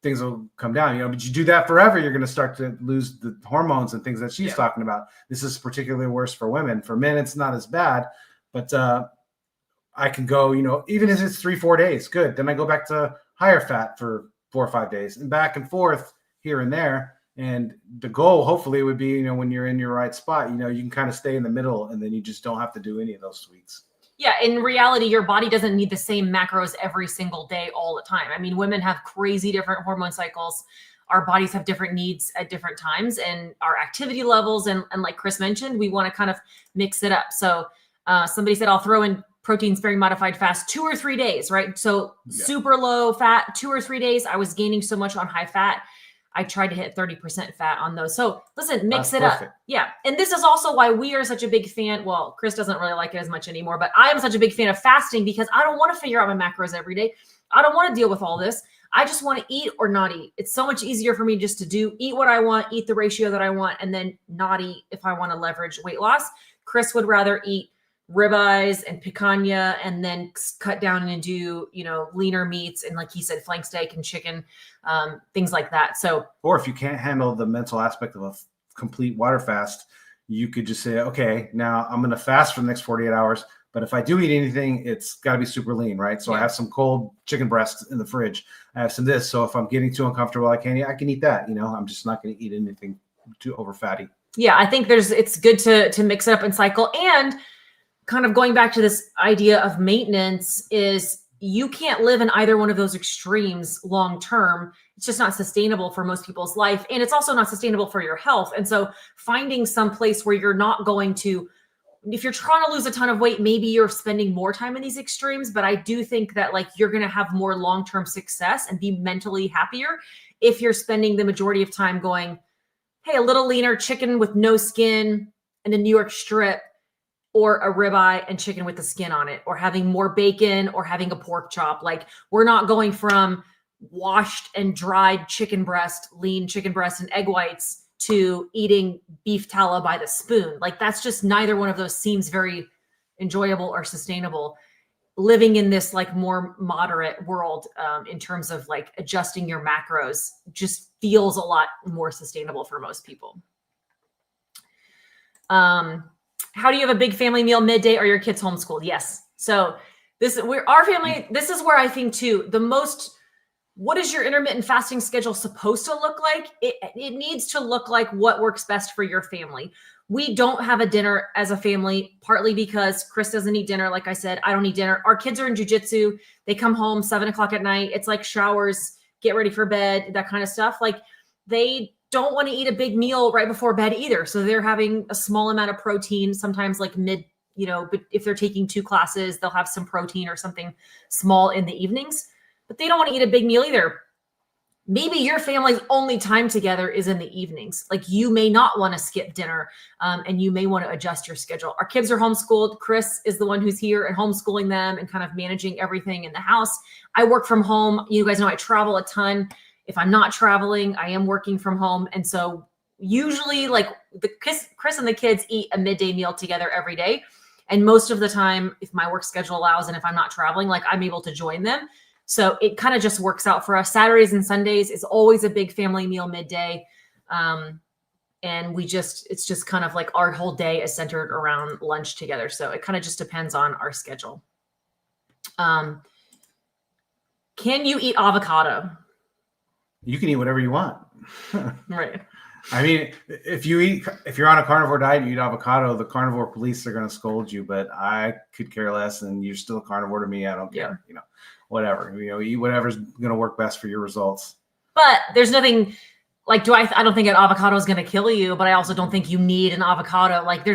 things will come down, but you do that forever, you're going to start to lose the hormones and things that she's talking about. This is particularly worse for women. For men, it's not as bad, but I can go, even if it's 3-4 days, good. Then I go back to higher fat for 4 or 5 days and back and forth here and there. And the goal hopefully would be, when you're in your right spot, you can kind of stay in the middle and then you just don't have to do any of those tweaks. Yeah, in reality, your body doesn't need the same macros every single day all the time. I mean, women have crazy different hormone cycles. Our bodies have different needs at different times and our activity levels. And like Chris mentioned, we want to kind of mix it up. So somebody said, I'll throw in protein sparing modified fast 2 or 3 days, right? So super low fat, 2 or 3 days. I was gaining so much on high fat. I tried to hit 30% fat on those. So listen, mix it up. Yeah. And this is also why we are such a big fan. Well, Chris doesn't really like it as much anymore, but I am such a big fan of fasting because I don't want to figure out my macros every day. I don't want to deal with all this. I just want to eat or not eat. It's so much easier for me just to eat what I want, eat the ratio that I want, and then not eat if I want to leverage weight loss. Chris would rather eat ribeyes and picanha and then cut down and do, leaner meats. And like he said, flank steak and chicken, things like that. So, or if you can't handle the mental aspect of a complete water fast, you could just say, okay, now I'm going to fast for the next 48 hours. But if I do eat anything, it's got to be super lean, right? So I have some cold chicken breast in the fridge. I have some this. So if I'm getting too uncomfortable, I can eat that. I'm just not going to eat anything too over fatty. Yeah, I think it's good to mix it up and cycle. And kind of going back to this idea of maintenance is you can't live in either one of those extremes long term. It's just not sustainable for most people's life. And it's also not sustainable for your health. And so finding some place where you're not going to, if you're trying to lose a ton of weight, maybe you're spending more time in these extremes. But I do think that you're going to have more long-term success and be mentally happier if you're spending the majority of time going, hey, a little leaner chicken with no skin and a New York strip, or a ribeye and chicken with the skin on it, or having more bacon, or having a pork chop. We're not going from washed and dried chicken breast, lean chicken breast and egg whites to eating beef tallow by the spoon. That's just, neither one of those seems very enjoyable or sustainable. Living in this more moderate world in terms of adjusting your macros just feels a lot more sustainable for most people. How do you have a big family meal midday? Or your kids homeschooled? Yes. So our family, this is where I think too, what is your intermittent fasting schedule supposed to look like? It needs to look like what works best for your family. We don't have a dinner as a family, partly because Chris doesn't eat dinner. Like I said, I don't eat dinner. Our kids are in jujitsu. They come home 7 o'clock at night. It's showers, get ready for bed, that kind of stuff. They don't want to eat a big meal right before bed either. So they're having a small amount of protein, sometimes mid, but if they're taking 2 classes, they'll have some protein or something small in the evenings, but they don't want to eat a big meal either. Maybe your family's only time together is in the evenings. You may not want to skip dinner and you may want to adjust your schedule. Our kids are homeschooled. Chris is the one who's here and homeschooling them and kind of managing everything in the house. I work from home. You guys know I travel a ton. If I'm not traveling, I am working from home. And so usually Chris and the kids eat a midday meal together every day. And most of the time, if my work schedule allows, and if I'm not traveling, I'm able to join them. So it kind of just works out for us. Saturdays and Sundays is always a big family meal midday. And it's just kind of our whole day is centered around lunch together. So it kind of just depends on our schedule. Can you eat avocado? You can eat whatever you want. Right. I mean, if you're on a carnivore diet, you eat avocado, the carnivore police are going to scold you, but I could care less, and you're still a carnivore to me. I don't care, whatever, eat whatever's going to work best for your results. But there's nothing like, I don't think an avocado is going to kill you, but I also don't think you need an avocado. Like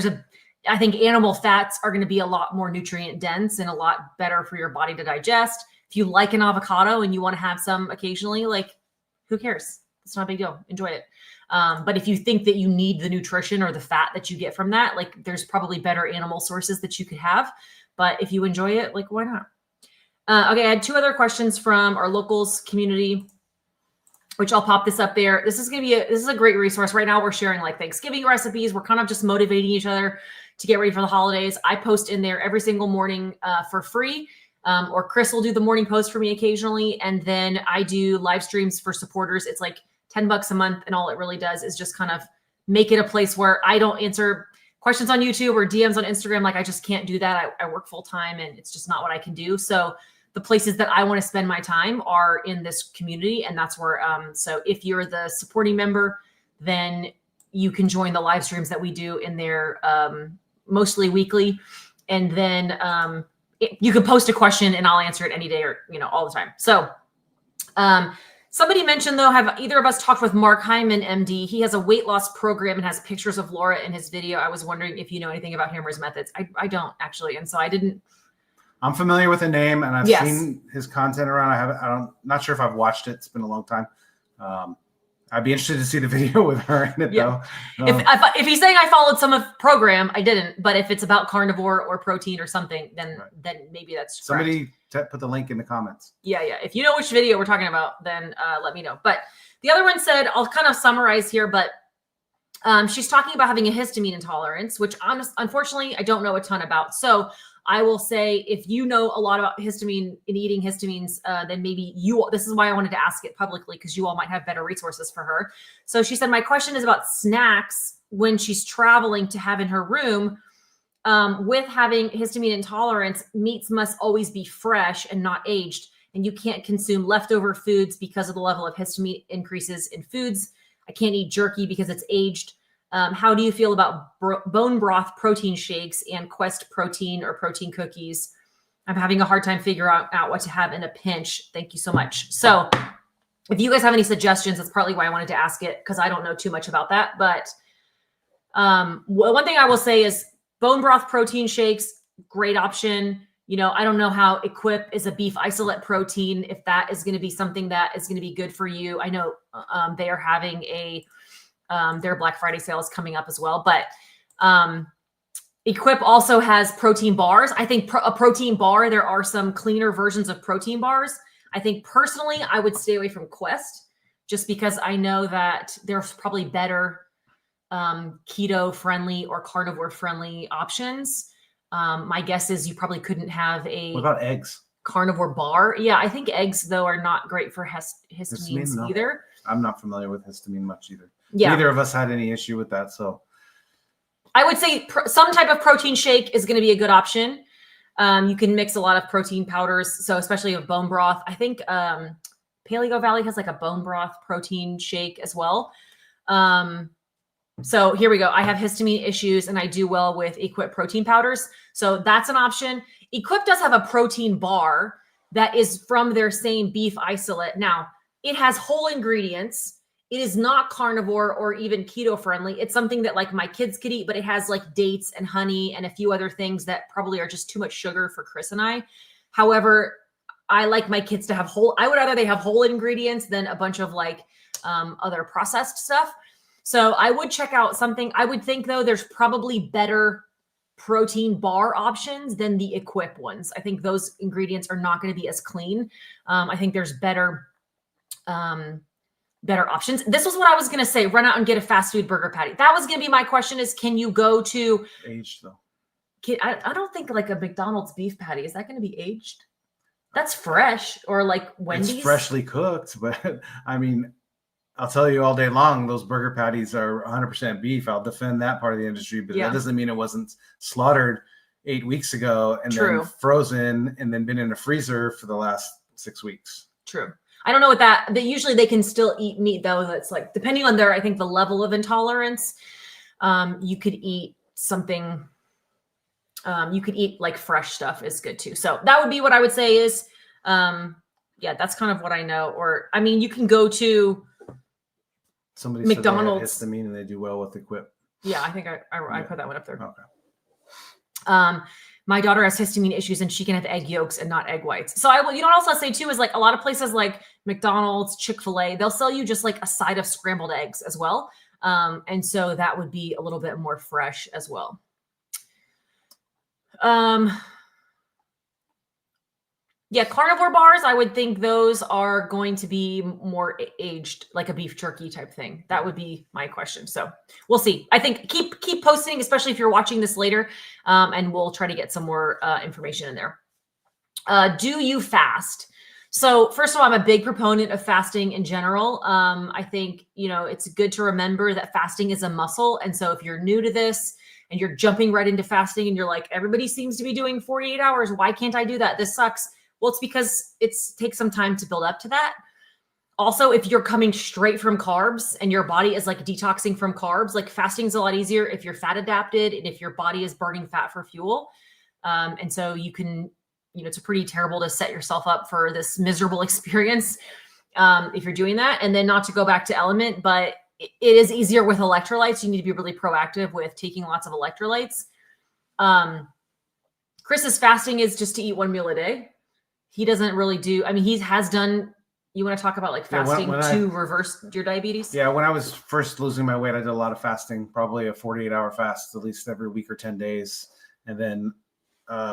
I think animal fats are going to be a lot more nutrient dense and a lot better for your body to digest. If you like an avocado and you want to have some occasionally, like, who cares? It's not a big deal. Enjoy it. But if you think that you need the nutrition or the fat that you get from that, like, there's probably better animal sources that you could have. But if you enjoy it, like, why not? Okay, I had 2 other questions from our locals community, which I'll pop this up there. This is a great resource. Right now we're sharing like Thanksgiving recipes. We're kind of just motivating each other to get ready for the holidays. I post in there every single morning for free. Or Chris will do the morning post for me occasionally. And then I do live streams for supporters. It's like $10 a month. And all it really does is just kind of make it a place where I don't answer questions on YouTube or DMs on Instagram. Like, I just can't do that. I work full time and it's just not what I can do. So the places that I want to spend my time are in this community. And that's where, so if you're the supporting member, then you can join the live streams that we do in there, mostly weekly. And then, you can post a question and I'll answer it any day or, all the time. So, somebody mentioned though, have either of us talked with Mark Hyman, MD? He has a weight loss program and has pictures of Laura in his video. I was wondering if you know anything about him or his methods. I don't actually. And so I'm familiar with the name and I've seen his content around. I'm not sure if I've watched it. It's been a long time. I'd be interested to see the video with her in it though. If he's saying I followed some of the program, I didn't. But if it's about carnivore or protein or something, then maybe that's somebody put the link in the comments. Yeah. If you know which video we're talking about, then let me know. But the other one said, I'll kind of summarize here, but she's talking about having a histamine intolerance, which unfortunately I don't know a ton about. So I will say, if you know a lot about histamine and eating histamines, then maybe this is why I wanted to ask it publicly, because you all might have better resources for her. So she said, my question is about snacks when she's traveling to have in her room. With having histamine intolerance, meats must always be fresh and not aged. And you can't consume leftover foods because of the level of histamine increases in foods. I can't eat jerky because it's aged. How do you feel about bone broth protein shakes and Quest protein or protein cookies? I'm having a hard time figuring out what to have in a pinch. Thank you so much. So if you guys have any suggestions, that's partly why I wanted to ask it, because I don't know too much about that. But one thing I will say is bone broth protein shakes, great option. I don't know how Equip is a beef isolate protein, if that is going to be something that is going to be good for you. I know they are having their Black Friday sales coming up as well. But Equip also has protein bars. I think a protein bar, there are some cleaner versions of protein bars. I think personally, I would stay away from Quest, just because I know that there's probably better keto friendly or carnivore friendly options. My guess is you probably couldn't have what about eggs? Carnivore bar. Yeah, I think eggs though are not great for histamines either. I'm not familiar with histamine much either. Yeah. Neither of us had any issue with that. So I would say some type of protein shake is going to be a good option. You can mix a lot of protein powders. So especially with bone broth, I think Paleo Valley has like a bone broth protein shake as well. So here we go. I have histamine issues and I do well with Equip protein powders. So that's an option. Equip does have a protein bar that is from their same beef isolate. Now, it has whole ingredients. It is not carnivore or even keto friendly. It's something that like my kids could eat, but it has like dates and honey and a few other things that probably are just too much sugar for Chris and I. However, I like my kids to have I would rather they have whole ingredients than a bunch of like other processed stuff. So I would check out something. I would think though, there's probably better protein bar options than the Equip ones. I think those ingredients are not going to be as clean. I think there's better options. This was what I was going to say. Run out and get a fast food burger patty. That was going to be my question is, can you go to aged though? I don't think like a McDonald's beef patty. Is that going to be aged? That's fresh, or like Wendy's. It's freshly cooked, but I mean, I'll tell you all day long, those burger patties are 100% beef. I'll defend that part of the industry, but that doesn't mean it wasn't slaughtered 8 weeks ago and then frozen and then been in a freezer for the last 6 weeks. True. I don't know what that usually they can still eat meat though. That's like, depending on I think the level of intolerance, you could eat something, you could eat like fresh stuff is good too. So that would be what I would say is, yeah, that's kind of what I know. Or, I mean, you can go to somebody McDonald's. Said they had histamine and they do well with the quip. Yeah, I think I put that one up there. Okay. My daughter has histamine issues and she can have egg yolks and not egg whites. So you know what else I'll say too is like a lot of places like McDonald's, Chick-fil-A, they'll sell you just like a side of scrambled eggs as well. And so that would be a little bit more fresh as well. Yeah, carnivore bars, I would think those are going to be more aged, like a beef jerky type thing. That would be my question. So we'll see. I think keep posting, especially if you're watching this later, and we'll try to get some more information in there. Do you fast? So first of all, I'm a big proponent of fasting in general. I think, it's good to remember that fasting is a muscle. And so if you're new to this and you're jumping right into fasting and you're like, everybody seems to be doing 48 hours. Why can't I do that? This sucks. Well, it's because it takes some time to build up to that. Also, if you're coming straight from carbs and your body is like detoxing from carbs, like fasting is a lot easier if you're fat adapted and if your body is burning fat for fuel. And so you can, it's pretty terrible to set yourself up for this miserable experience if you're doing that. And then not to go back to element, but it is easier with electrolytes. You need to be really proactive with taking lots of electrolytes. Chris's fasting is just to eat one meal a day. He doesn't really do, he has done, you want to talk about like fasting to reverse your diabetes? Yeah. When I was first losing my weight, I did a lot of fasting, probably a 48-hour fast, at least every week or 10 days. And then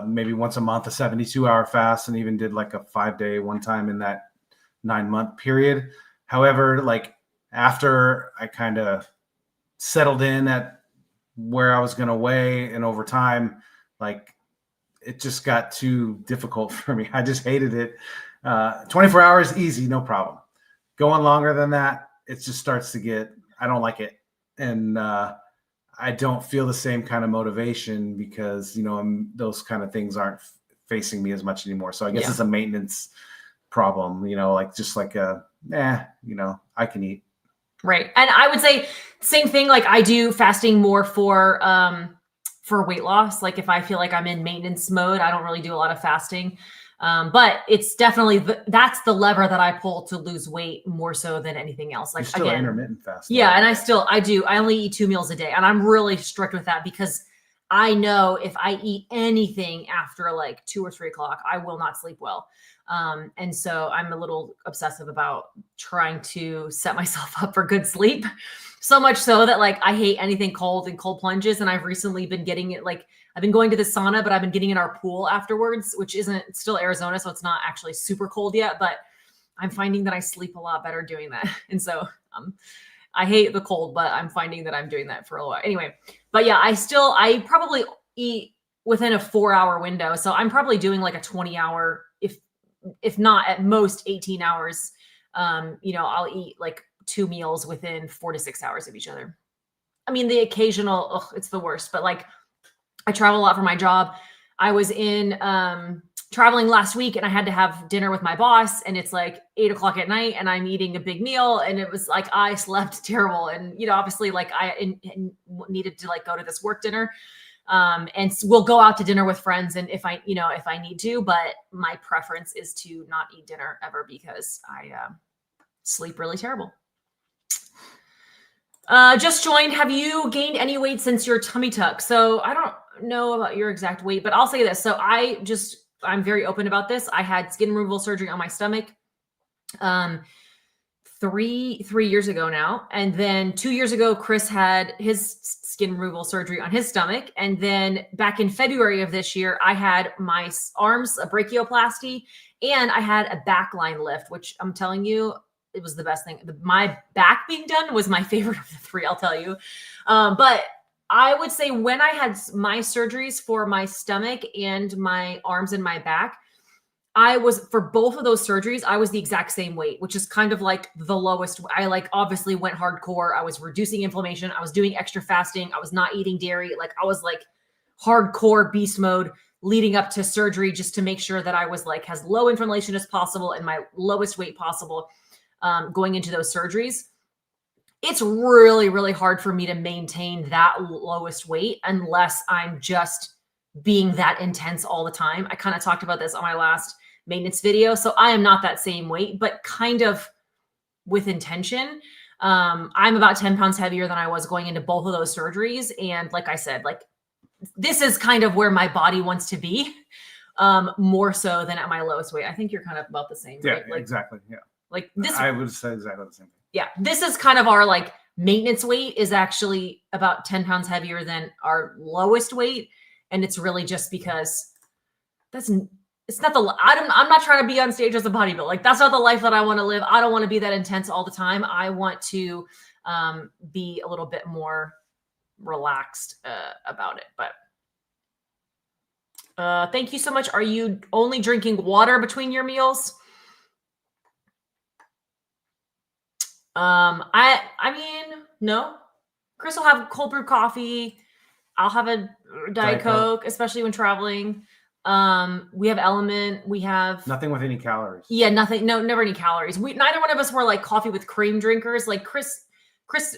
maybe once a month, a 72-hour fast, and even did like a 5-day one time in that 9-month period. However, like after I kind of settled in at where I was going to weigh, and over time, like it just got too difficult for me. I just hated it. 24 hours, easy, no problem. Going longer than that, it just starts to get, I don't like it. And I don't feel the same kind of motivation because, those kind of things aren't facing me as much anymore. So I guess it's a maintenance problem, I can eat. Right. And I would say same thing. Like I do fasting more for weight loss. Like if I feel like I'm in maintenance mode, I don't really do a lot of fasting. But it's definitely, that's the lever that I pull to lose weight more so than anything else. Like you're still intermittent fasting. Yeah. And I do. I only eat 2 meals a day, and I'm really strict with that because I know if I eat anything after like 2 or 3 o'clock, I will not sleep well. And so I'm a little obsessive about trying to set myself up for good sleep. So much so that like I hate anything cold and cold plunges. And I've recently been getting it, like I've been going to the sauna, but I've been getting in our pool afterwards, which it's still Arizona. So it's not actually super cold yet, but I'm finding that I sleep a lot better doing that. And so I hate the cold, but I'm finding that I'm doing that for a while. Anyway, but yeah, I probably eat within a 4-hour window. So I'm probably doing like a 20-hour, if not at most 18 hours. I'll eat like 2 meals within 4 to 6 hours of each other. The occasional, it's the worst, but like I travel a lot for my job. I was in traveling last week and I had to have dinner with my boss, and it's like 8 o'clock at night and I'm eating a big meal, and it was like, I slept terrible. And, obviously like I needed to like go to this work dinner. And we'll go out to dinner with friends, and if I need to, but my preference is to not eat dinner ever because I sleep really terrible. Just joined. Have you gained any weight since your tummy tuck? So I don't know about your exact weight, but I'll say this. So I'm very open about this. I had skin removal surgery on my stomach, 3 years ago now. And then 2 years ago, Chris had his skin removal surgery on his stomach. And then back in February of this year, I had my arms, a brachioplasty, and I had a back line lift, which I'm telling you, it was the best thing. My back being done was my favorite of the 3, I'll tell you. But I would say when I had my surgeries for my stomach and my arms and my back, for both of those surgeries, I was the exact same weight, which is kind of like the lowest. I like obviously went hardcore. I was reducing inflammation. I was doing extra fasting. I was not eating dairy. Like I was like hardcore beast mode, leading up to surgery, just to make sure that I was like as low inflammation as possible and my lowest weight possible going into those surgeries. It's really, really hard for me to maintain that lowest weight unless I'm just being that intense all the time. I kind of talked about this on my last maintenance video. So I am not that same weight, but kind of with intention. I'm about 10 pounds heavier than I was going into both of those surgeries. And like I said, like this is kind of where my body wants to be, more so than at my lowest weight. I think you're kind of about the same, right? Yeah, Like, exactly. Yeah. Like this, I would say exactly the same thing. Yeah. This is kind of our like maintenance weight is actually about 10 pounds heavier than our lowest weight. And it's really just because it's not I'm not trying to be on stage as a bodybuilder. Like that's not the life that I want to live. I don't want to be that intense all the time. I want to be a little bit more relaxed about it. But thank you so much. Are you only drinking water between your meals? I mean, no. Chris will have cold brew coffee. I'll have a Diet Coke, especially when traveling. We have Element. We have nothing with any calories. Yeah, nothing. No, never any calories. Neither one of us were like coffee with cream drinkers. Like Chris,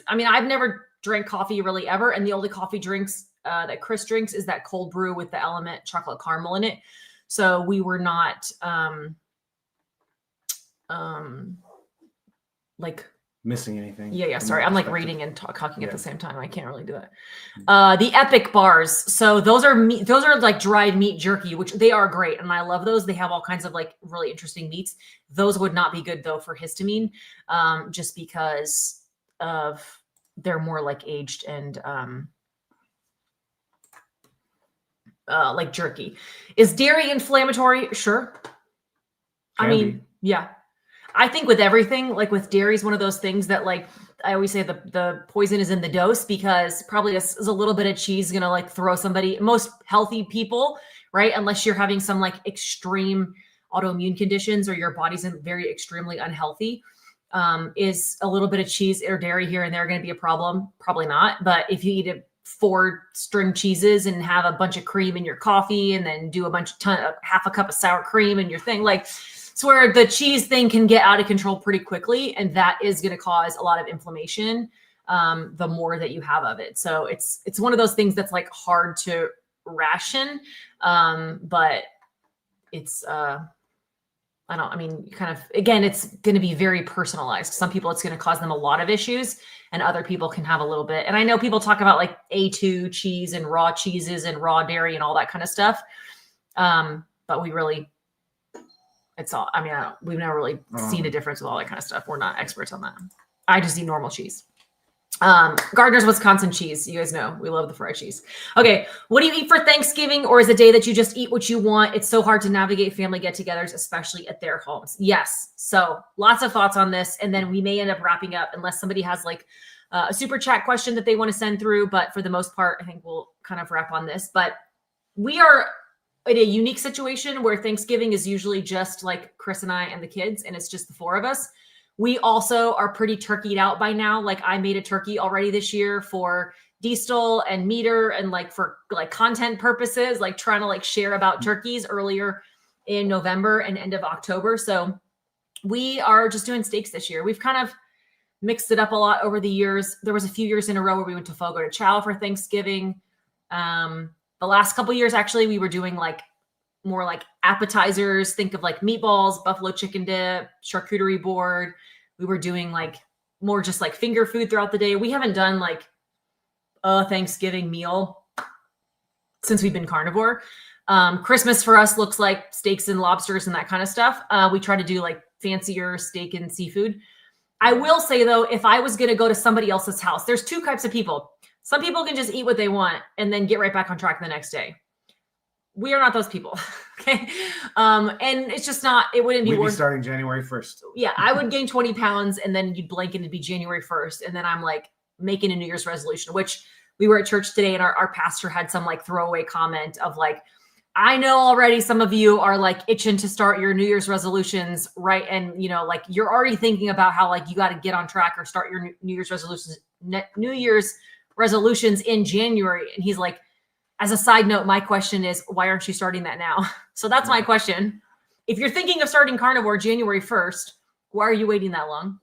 I mean, I've never drank coffee really ever. And the only coffee drinks that Chris drinks is that cold brew with the Element chocolate caramel in it. So we were not like missing anything. Yeah. Sorry. I'm like reading and talking at the same time. I can't really do that. The Epic bars. So those are like dried meat jerky, which they are great. And I love those. They have all kinds of like really interesting meats. Those would not be good though for histamine, just because they're more like aged and like jerky. Is dairy inflammatory? Sure. I mean, yeah. I think with everything, like with dairy is one of those things that like, I always say the poison is in the dose, because probably is a little bit of cheese going to like throw somebody, most healthy people, right? Unless you're having some like extreme autoimmune conditions or your body's very extremely unhealthy, is a little bit of cheese or dairy here and there going to be a problem? Probably not. But if you eat 4 string cheeses and have a bunch of cream in your coffee and then do half a cup of sour cream in your thing, like, it's where the cheese thing can get out of control pretty quickly. And that is going to cause a lot of inflammation the more that you have of it. So it's one of those things that's like hard to ration. But it's, again, it's going to be very personalized. Some people, it's going to cause them a lot of issues and other people can have a little bit. And I know people talk about like A2 cheese and raw cheeses and raw dairy and all that kind of stuff. But we really, we've never really seen a difference with all that kind of stuff. We're not experts on that. I just eat normal cheese. Gardners, Wisconsin cheese. You guys know we love the fried cheese. Okay. What do you eat for Thanksgiving, or is it a day that you just eat what you want? It's so hard to navigate family get-togethers, especially at their homes. Yes. So lots of thoughts on this. And then we may end up wrapping up unless somebody has like a super chat question that they want to send through. But for the most part, I think we'll kind of wrap on this. But we are in a unique situation where Thanksgiving is usually just like Chris and I and the kids, and it's just the 4 of us. We also are pretty turkeyed out by now. Like I made a turkey already this year for Diestel and Meter and like for like content purposes, like trying to like share about turkeys earlier in November and end of October. So we are just doing steaks this year. We've kind of mixed it up a lot over the years. There was a few years in a row where we went to Fogo de Chao for Thanksgiving. The last couple of years, actually, we were doing like more like appetizers. Think of like meatballs, buffalo chicken dip, charcuterie board. We were doing like more just like finger food throughout the day. We haven't done like a Thanksgiving meal since we've been carnivore. Christmas for us looks like steaks and lobsters and that kind of stuff. We try to do like fancier steak and seafood. I will say though, if I was going to go to somebody else's house, there's 2 types of people. Some people can just eat what they want and then get right back on track the next day. We are not those people. Okay. And it's just not, it wouldn't be We'd worth be starting January 1st. Yeah. I would gain 20 pounds and then you'd blink and it'd be January 1st. And then I'm like making a New Year's resolution, which we were at church today and our pastor had some like throwaway comment of like, I know already some of you are like itching to start your New Year's resolutions, right? And you know, like you're already thinking about how like you got to get on track or start your New Year's resolutions in January. And he's like, as a side note, my question is, why aren't you starting that now? So that's my question. If you're thinking of starting carnivore January 1st, why are you waiting that long?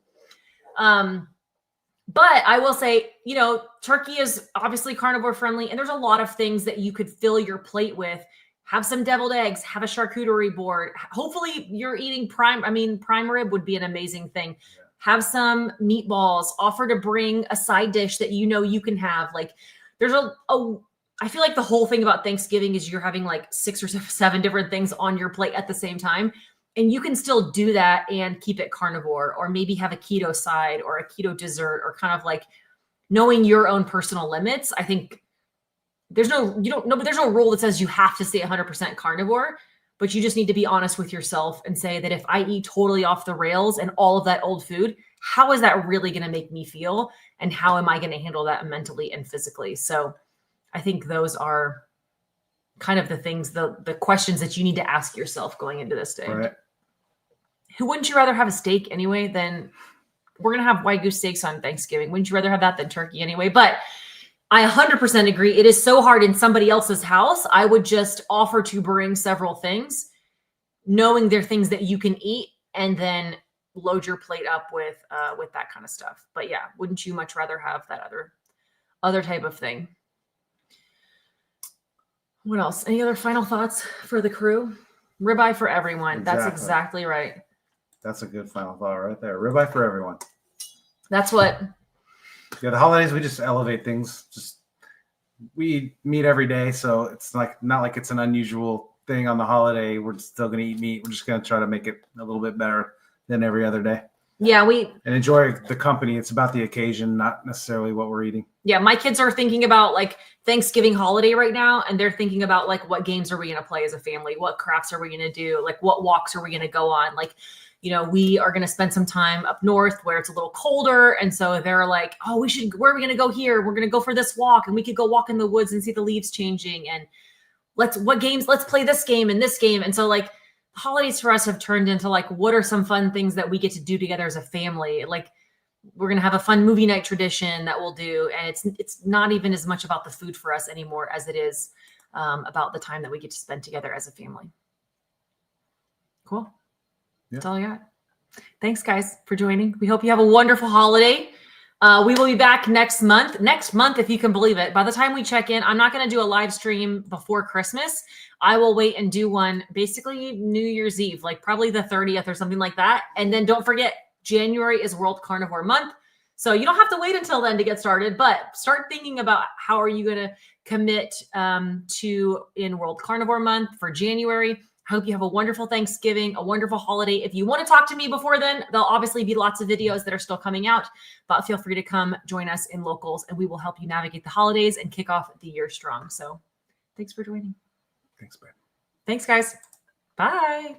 But I will say, you know, turkey is obviously carnivore friendly, and there's a lot of things that you could fill your plate with. Have some deviled eggs, have a charcuterie board. Hopefully you're eating prime rib would be an amazing thing. Yeah. Have some meatballs, offer to bring a side dish that you know you can have. Like there's I feel like the whole thing about Thanksgiving is you're having like 6 or 7 different things on your plate at the same time. And you can still do that and keep it carnivore, or maybe have a keto side or a keto dessert, or kind of like knowing your own personal limits. I think there's no rule that says you have to stay 100% carnivore, but you just need to be honest with yourself and say that if I eat totally off the rails and all of that old food, how is that really going to make me feel? And how am I going to handle that mentally and physically? So I think those are kind of the things, the questions that you need to ask yourself going into this day. Right. Who wouldn't you rather have a steak anyway than we're going to have Wagyu steaks on Thanksgiving? Wouldn't you rather have that than turkey anyway? But I 100% agree. It is so hard in somebody else's house. I would just offer to bring several things, knowing they're things that you can eat, and then load your plate up with that kind of stuff. But yeah, wouldn't you much rather have that other type of thing? What else? Any other final thoughts for the crew? Ribeye for everyone. Exactly. That's exactly right. That's a good final thought right there. Ribeye for everyone. That's what. Yeah, the holidays, we just elevate things. Just we eat meat every day, so it's like not like it's an unusual thing on the holiday. We're still going to eat meat. We're just going to try to make it a little bit better than every other day. Yeah, and enjoy the company. It's about the occasion, not necessarily what we're eating. Yeah, my kids are thinking about like Thanksgiving holiday right now, and they're thinking about like, what games are we going to play as a family? What crafts are we going to do? Like, what walks are we going to go on? Like, you know, we are going to spend some time up north where it's a little colder. And so they're like, oh, where are we going to go here? We're going to go for this walk, and we could go walk in the woods and see the leaves changing. And let's play this game and this game. And so like holidays for us have turned into like, what are some fun things that we get to do together as a family? Like we're going to have a fun movie night tradition that we'll do. And it's not even as much about the food for us anymore as it is about the time that we get to spend together as a family. Cool. That's all I got. Thanks, guys, for joining. We hope you have a wonderful holiday. We will be back next month. Next month, if you can believe it. By the time we check in, I'm not going to do a live stream before Christmas. I will wait and do one basically New Year's Eve, like probably the 30th or something like that. And then don't forget, January is World Carnivore Month. So you don't have to wait until then to get started, but start thinking about how are you going to commit to in World Carnivore Month for January. I hope you have a wonderful Thanksgiving, a wonderful holiday. If you want to talk to me before then, there'll obviously be lots of videos that are still coming out, but feel free to come join us in Locals, and we will help you navigate the holidays and kick off the year strong. So thanks for joining. Thanks, Brad. Thanks, guys. Bye.